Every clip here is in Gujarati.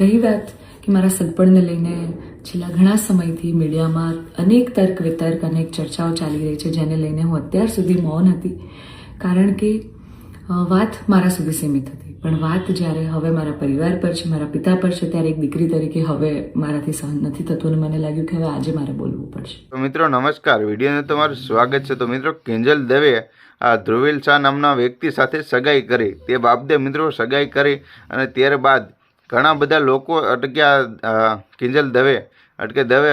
રહી વાત કે મારા સગપણને લઈને છેલ્લા ઘણા સમયથી મીડિયામાં અનેક તર્ક વિતર્ક અનેક ચર્ચાઓ ચાલી રહી છે, જેને લઈને હું અત્યાર સુધી મૌન હતી, કારણ કે વાત મારા સુધી સીમિત હતી. પણ વાત જ્યારે હવે મારા પરિવાર પર છે, મારા પિતા પર છે, ત્યારે એક દીકરી તરીકે હવે મારાથી સહન નથી થતું અને મને લાગ્યું કે હવે આજે મારે બોલવું પડશે. તો મિત્રો નમસ્કાર, વિડીયોને તમારું સ્વાગત છે. તો મિત્રો કિંજલ દવે આ ધ્રુવીલ શાહ નામના વ્યક્તિ સાથે સગાઈ કરી, તે બાબતે મિત્રો સગાઈ કરી અને ત્યારબાદ ઘણા બધા લોકો અટક્યા. કિંજલ દવે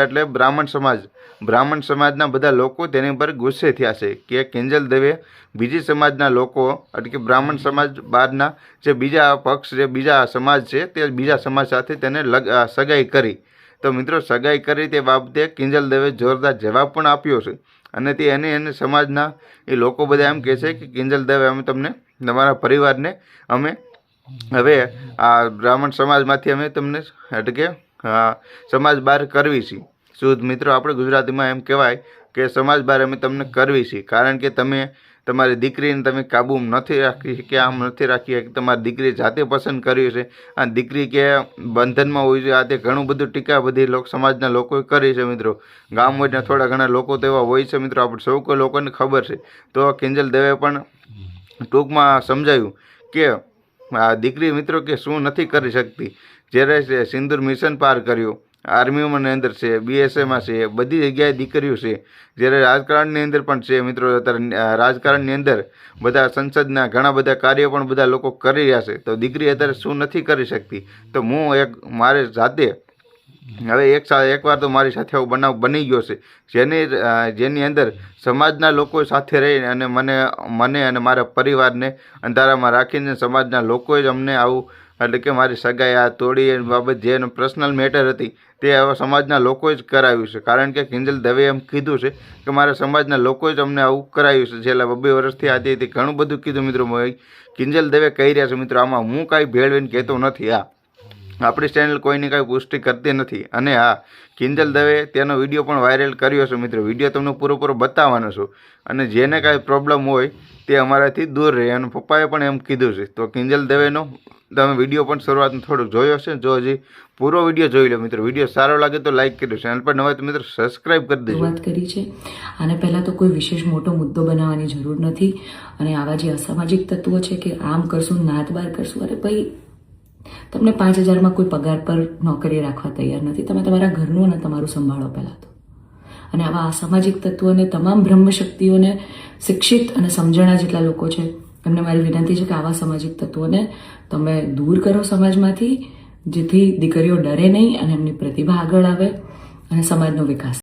એટલે બ્રાહ્મણ સમાજના બધા લોકો તેની પર ગુસ્સે થયા છે કે કિંજલ દવે બીજી સમાજના લોકો એટલે બ્રાહ્મણ સમાજ બહારના જે બીજા પક્ષ જે બીજા સમાજ છે તે બીજા સમાજ સાથે તેને સગાઈ કરી. તો મિત્રો સગાઈ કરી તે બાબતે કિંજલ દવે જોરદાર જવાબ પણ આપ્યો છે અને તે એને સમાજના એ લોકો બધા એમ કહે છે કે કિંજલ દવે અમે તમને તમારા પરિવારને અમે હવે આ બ્રાહ્મણ સમાજમાંથી અમે તમને એટલે કે સમાજ બહાર કરવી છીએ. શુદ્ધ મિત્રો આપણે ગુજરાતીમાં એમ કહેવાય કે સમાજ બહાર અમે તમને કરવી છીએ, કારણ કે તમે તમારી દીકરીને તમે કાબૂમાં નથી રાખી કે આમ નથી રાખી કે તમારી દીકરી જાતે પસંદ કર્યું છે, આ દીકરી કે બંધનમાં હોય છે, આ તે ઘણું બધું ટીકા બધી સમાજના લોકોએ કરી છે. મિત્રો ગામ હોય થોડા ઘણા લોકો તો એવા હોય છે મિત્રો, આપણે સૌ કોઈ લોકોને ખબર છે. તો કિંજલ દવે પણ ટૂંકમાં સમજાયું કે આ દીકરી મિત્રો કે શું નથી કરી શકતી, જ્યારે સિંદૂર મિશન પાર કર્યું, આર્મીઓમાં અંદર છે, BSFમાં છે, બધી જગ્યાએ દીકરીઓ છે, જ્યારે રાજકારણની અંદર પણ છે મિત્રો. અત્યારે રાજકારણની અંદર બધા સંસદના ઘણા બધા કાર્યો પણ બધા લોકો કરી રહ્યા છે, તો દીકરી અત્યારે શું નથી કરી શકતી. તો હું મારે જાતે હવે એકવાર તો મારી સાથે આવો બનાવ બની ગયો છે, જેની અંદર સમાજના લોકો સાથે રહી અને મને અને મારા પરિવારને અંધારામાં રાખીને સમાજના લોકોએ જ અમને આવું એટલે કે મારી સગાઈ આ તોડી એ બાબત જે પર્સનલ મેટર હતી તે હવે સમાજના લોકોએ જ કરાવ્યું છે, કારણ કે કિંજલ દવે એમ કીધું છે કે મારા સમાજના લોકોએ જ અમને આવું કરાવ્યું છે. છેલ્લા 2 વર્ષથી આ તે ઘણું બધું કીધું મિત્રો. કિંજલ દવે કહી રહ્યા છે મિત્રો, આમાં હું કાંઈ ભેળવીને કહેતો નથી. આપણી ચેનલ કોઈની કાંઈ પુષ્ટિ કરતી નથી. અને કિંજલ દવે તેનો વિડીયો પણ વાયરલ કર્યો છે મિત્રો. વિડીયો તમને પૂરો બતાવવાનો છું અને જેને કાંઈ પ્રોબ્લેમ હોય તે અમારાથી દૂર રહે, અને પપ્પાએ પણ એમ કીધું છે. તો કિંજલ દવેનો તમે વિડીયો પણ શરૂઆતમાં થોડુંક જોયો છે, જો હજી પૂરો વિડીયો જોઈ લો મિત્રો. વિડીયો સારો લાગે તો લાઈક કરી, ચેનલ પર નવા તો મિત્રો સબસ્ક્રાઇબ કરી દેજો. વાત કરી છે આને પહેલાં તો કોઈ વિશેષ મોટો મુદ્દો બનાવવાની જરૂર નથી, અને આવા જે અસામાજિક તત્વો છે કે આમ કરશું નાત બાર કરશું, અરે ભાઈ તમને 5,000માં કોઈ પગાર પર નોકરી રાખવા તૈયાર નથી. તમે તમારા ઘરનું અને તમારું સંભાળો પહેલાં તો. અને આવા અસામાજિક તત્વોને તમામ બ્રહ્મશક્તિઓને શિક્ષિત અને સમજણા જેટલા લોકો છે એમને મારી વિનંતી છે કે આવા સામાજિક તત્વોને તમે દૂર કરો સમાજમાંથી, જેથી દીકરીઓ ડરે નહીં અને એમની પ્રતિભા આગળ આવે અને સમાજનો વિકાસ